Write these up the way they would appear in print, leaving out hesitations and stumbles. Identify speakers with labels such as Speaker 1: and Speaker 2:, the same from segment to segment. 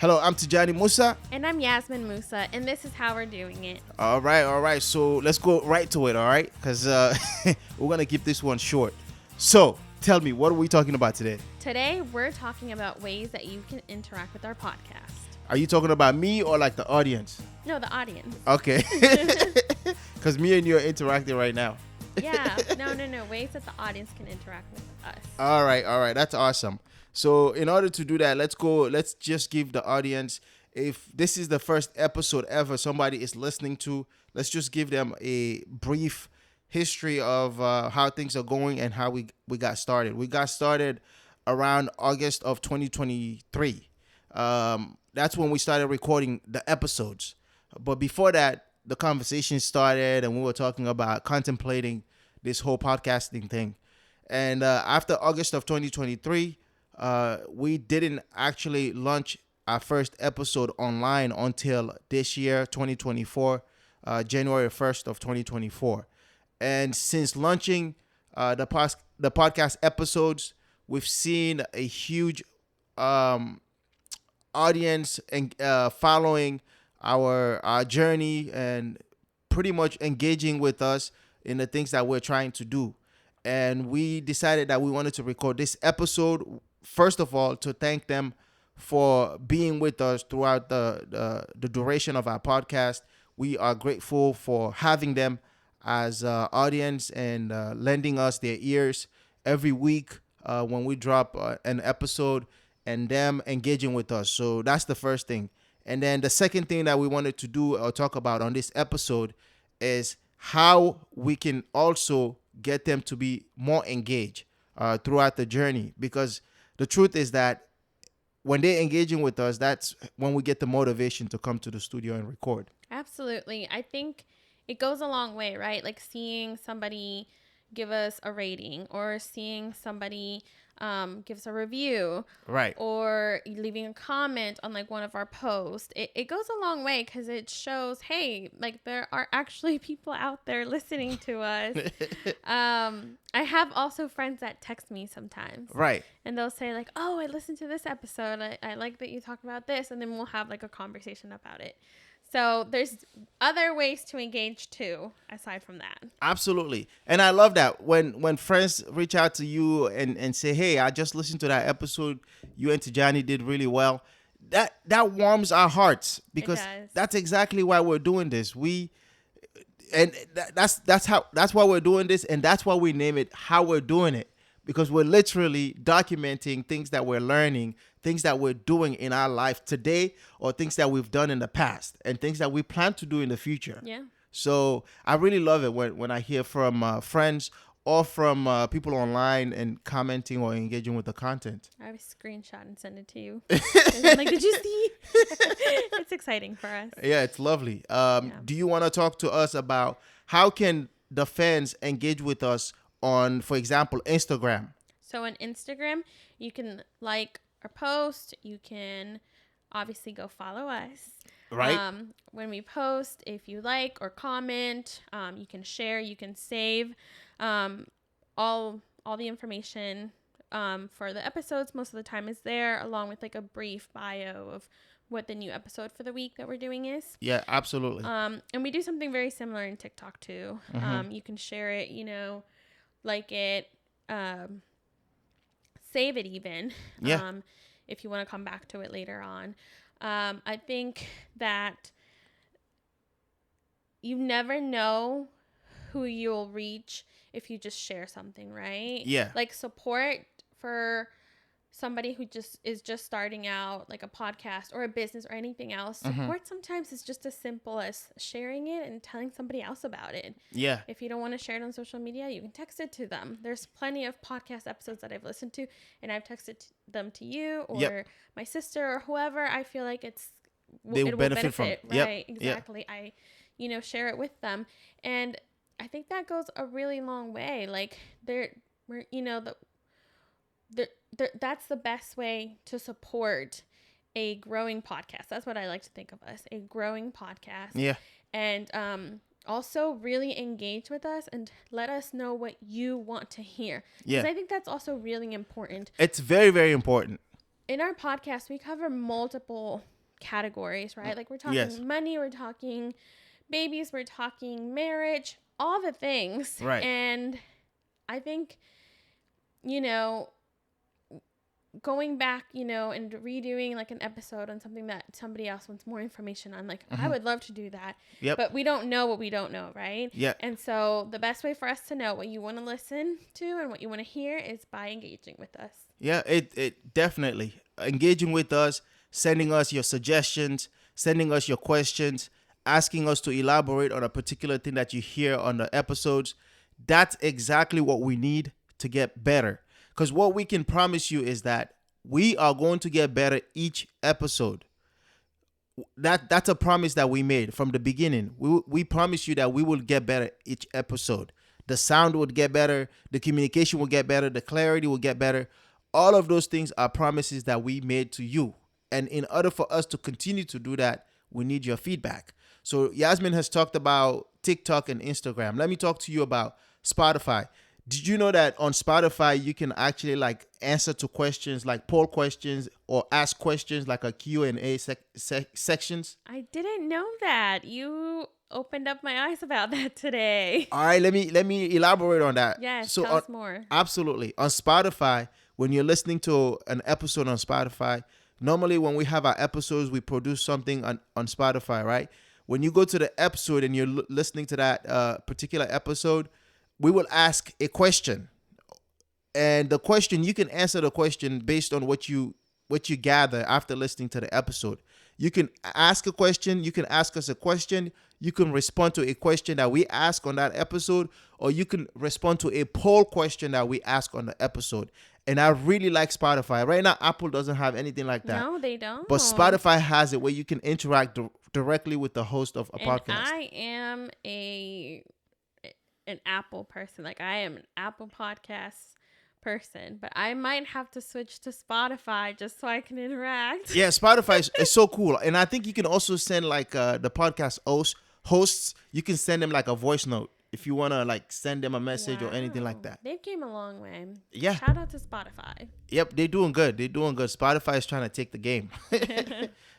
Speaker 1: Hello, I'm Tijani Musa.
Speaker 2: And I'm Yasmin Musa, and this is how we're doing it.
Speaker 1: All right. So let's go right to it, all right? Because we're going to keep this one short. So tell me, what are we talking about today?
Speaker 2: Today, we're talking about ways that you can interact with our podcast.
Speaker 1: Are you talking about me or like the audience?
Speaker 2: No, the audience.
Speaker 1: Okay. Because me and you are interacting right now.
Speaker 2: Yeah, no. Ways that the audience can interact with us.
Speaker 1: All right. That's awesome. So in order to do that, let's just give the audience, if this is the first episode ever somebody is listening to, let's just give them a brief history of how things are going and how we got started. We got started around August of 2023. That's when we started recording the episodes. But before that, the conversation started and we were talking about contemplating this whole podcasting thing. And after August of 2023, we didn't actually launch our first episode online until this year, 2024, January 1st of 2024. And since launching the podcast episodes, we've seen a huge audience and following our journey and pretty much engaging with us in the things that we're trying to do. And we decided that we wanted to record this episode, first of all, to thank them for being with us throughout the duration of our podcast. We are grateful for having them as audience and lending us their ears every week when we drop an episode and them engaging with us. So that's the first thing. And then the second thing that we wanted to do or talk about on this episode is how we can also get them to be more engaged throughout the journey. Because the truth is that when they're engaging with us, that's when we get the motivation to come to the studio and record.
Speaker 2: Absolutely. I think it goes a long way, right? Like seeing somebody give us a rating or seeing somebody give us a review,
Speaker 1: right?
Speaker 2: Or leaving a comment on like one of our posts. It goes a long way because it shows, hey, like there are actually people out there listening to us. I have also friends that text me sometimes,
Speaker 1: right?
Speaker 2: And they'll say like, oh, I listened to this episode. I like that you talked about this, and then we'll have like a conversation about it. So there's other ways to engage too, aside from that.
Speaker 1: Absolutely. And I love that when friends reach out to you and say, hey, I just listened to that episode. You and Tijani did really well. That warms our hearts because that's exactly why we're doing this. That's why we're doing this. And that's why we name it How We're Doing It, because we're literally documenting things that we're learning, things that we're doing in our life today, or things that we've done in the past and things that we plan to do in the future.
Speaker 2: Yeah.
Speaker 1: So I really love it when I hear from friends or from people online and commenting or engaging with the content.
Speaker 2: I would screenshot and send it to you. I'm like, did you see? It's exciting for us.
Speaker 1: Yeah, it's lovely. Do you want to talk to us about how can the fans engage with us on, for example, Instagram?
Speaker 2: So on Instagram, you can like our post. You can obviously go follow us.
Speaker 1: Right.
Speaker 2: When we post, if you like or comment, you can share, you can save all the information for the episodes. Most of the time is there, along with like a brief bio of what the new episode for the week that we're doing is.
Speaker 1: Yeah, absolutely.
Speaker 2: And we do something very similar in TikTok too.
Speaker 1: Mm-hmm.
Speaker 2: You can share it, like it, save it even.
Speaker 1: Yeah.
Speaker 2: If you want to come back to it later on. I think that you never know who you'll reach if you just share something, right?
Speaker 1: Yeah.
Speaker 2: Like support for somebody who is just starting out, like a podcast or a business or anything else. Support sometimes is just as simple as sharing it and telling somebody else about it.
Speaker 1: Yeah.
Speaker 2: If you don't want to share it on social media, you can text it to them. There's plenty of podcast episodes that I've listened to and I've texted them to you or my sister or whoever I feel like it will benefit from. Right. Exactly. Yep. I share it with them. And I think that goes a really long way. Like that's the best way to support a growing podcast. That's what I like to think of us, a growing podcast.
Speaker 1: Yeah.
Speaker 2: And also really engage with us and let us know what you want to hear.
Speaker 1: Yeah.
Speaker 2: Because I think that's also really important.
Speaker 1: It's very, very important.
Speaker 2: in our podcast, we cover multiple categories, right? Like we're talking money, we're talking babies, we're talking marriage, all the things.
Speaker 1: Right.
Speaker 2: And I think, going back, and redoing like an episode on something that somebody else wants more information on, like I would love to do that.
Speaker 1: Yep.
Speaker 2: But we don't know what we don't know, right?
Speaker 1: Yeah.
Speaker 2: And so the best way for us to know what you want to listen to and what you want to hear is by engaging with us.
Speaker 1: Yeah, it definitely engaging with us, sending us your suggestions, sending us your questions, asking us to elaborate on a particular thing that you hear on the episodes. That's exactly what we need to get better. Because what we can promise you is that we are going to get better each episode. That's a promise that we made from the beginning. We promise you that we will get better each episode. The sound will get better. The communication will get better. The clarity will get better. All of those things are promises that we made to you. And in order for us to continue to do that, we need your feedback. So Yasmin has talked about TikTok and Instagram. Let me talk to you about Spotify. Did you know that on Spotify, you can actually like answer to questions, like poll questions or ask questions, like a Q&A sections?
Speaker 2: I didn't know that. You opened up my eyes about that today.
Speaker 1: All right, let me elaborate on that.
Speaker 2: Yes, tell us more.
Speaker 1: Absolutely. On Spotify, when you're listening to an episode on Spotify, normally when we have our episodes, we produce something on Spotify, right? When you go to the episode and you're listening to that particular episode, we will ask a question. And the question, you can answer the question based on what you gather after listening to the episode. You can ask a question, you can ask us a question, you can respond to a question that we ask on that episode, or you can respond to a poll question that we ask on the episode. And I really like Spotify. Right now, Apple doesn't have anything like that.
Speaker 2: No, they don't.
Speaker 1: But Spotify has it where you can interact directly with the host of a podcast.
Speaker 2: I am an Apple person. Like I am an Apple Podcast person, but I might have to switch to Spotify just so I can interact.
Speaker 1: Yeah, Spotify is so cool. And I think you can also send like the podcast hosts, you can send them like a voice note if you want to like send them a message or anything like that.
Speaker 2: They've came a long way.
Speaker 1: Yeah.
Speaker 2: Shout out to Spotify.
Speaker 1: Yep, they're doing good. Spotify is trying to take the game.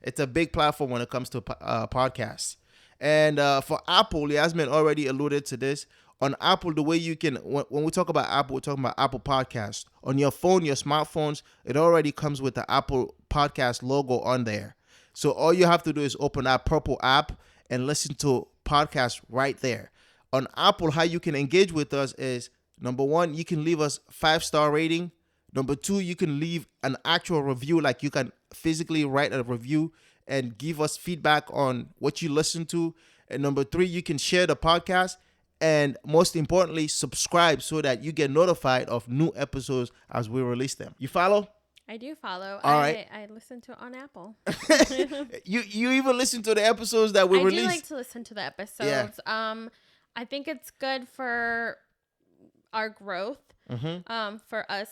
Speaker 1: It's a big platform when it comes to podcasts. And for Apple, Yasmin already alluded to this. On Apple, the way you can, when we talk about Apple, we're talking about Apple Podcasts. On your phone, your smartphones, it already comes with the Apple Podcast logo on there. So all you have to do is open that purple app and listen to podcasts right there. On Apple, how you can engage with us is, number one, you can leave us 5-star rating. Number two, you can leave an actual review, like you can physically write a review and give us feedback on what you listen to. And number three, you can share the podcast. And most importantly, subscribe so that you get notified of new episodes as we release them. You follow?
Speaker 2: I do follow.
Speaker 1: All right.
Speaker 2: I listen to it on Apple.
Speaker 1: You even listen to the episodes that we release?
Speaker 2: I do like to listen to the episodes. Yeah. I think it's good for our growth. Mm-hmm. For us.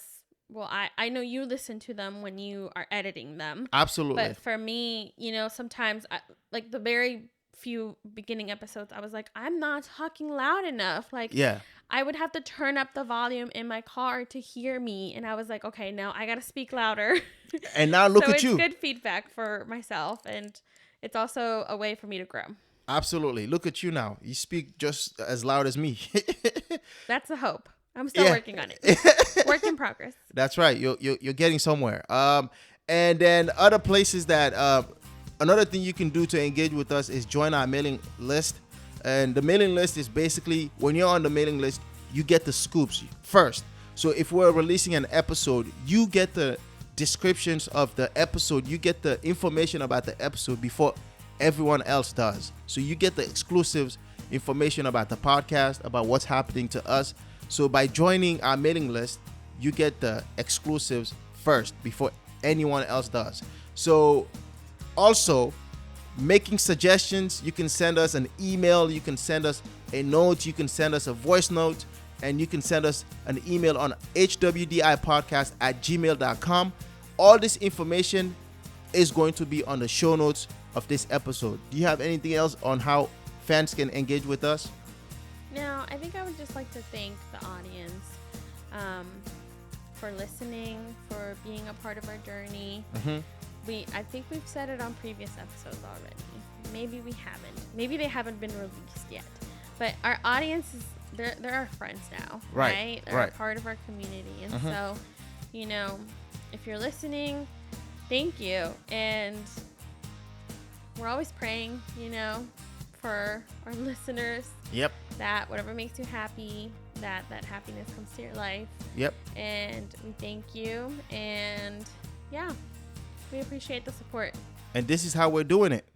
Speaker 2: Well, I know you listen to them when you are editing them.
Speaker 1: Absolutely.
Speaker 2: But for me, sometimes like the very few beginning episodes, I was like, I'm not talking loud enough. Like, yeah, I would have to turn up the volume in my car to hear me. And I was like, okay, now I got to speak louder.
Speaker 1: And now look at you.
Speaker 2: So it's good feedback for myself. And it's also a way for me to grow. Absolutely.
Speaker 1: Look at you now. You speak just as loud as me.
Speaker 2: That's the hope. I'm still working on it. Work in progress.
Speaker 1: That's right. You're getting somewhere. And then other places that another thing you can do to engage with us is join our mailing list. And the mailing list is basically, when you're on the mailing list, you get the scoops first. So if we're releasing an episode, you get the descriptions of the episode. You get the information about the episode before everyone else does. So you get the exclusives information about the podcast, about what's happening to us. So by joining our mailing list, you get the exclusives first before anyone else does. So also, making suggestions, you can send us an email, you can send us a note, you can send us a voice note, and you can send us an email on hwdipodcast@gmail.com. All this information is going to be on the show notes of this episode. Do you have anything else on how fans can engage with us?
Speaker 2: No, I think I would just like to thank the audience for listening, for being a part of our journey. I think we've said it on previous episodes already. Maybe we haven't. Maybe they haven't been released yet. But our audience is they're our friends now, right? They're a part of our community. And so, you know, if you're listening, thank you. And we're always praying, you know, for our listeners.
Speaker 1: Yep.
Speaker 2: That whatever makes you happy, that happiness comes to your life.
Speaker 1: Yep.
Speaker 2: And we thank you. And yeah, we appreciate the support.
Speaker 1: And this is how we're doing it.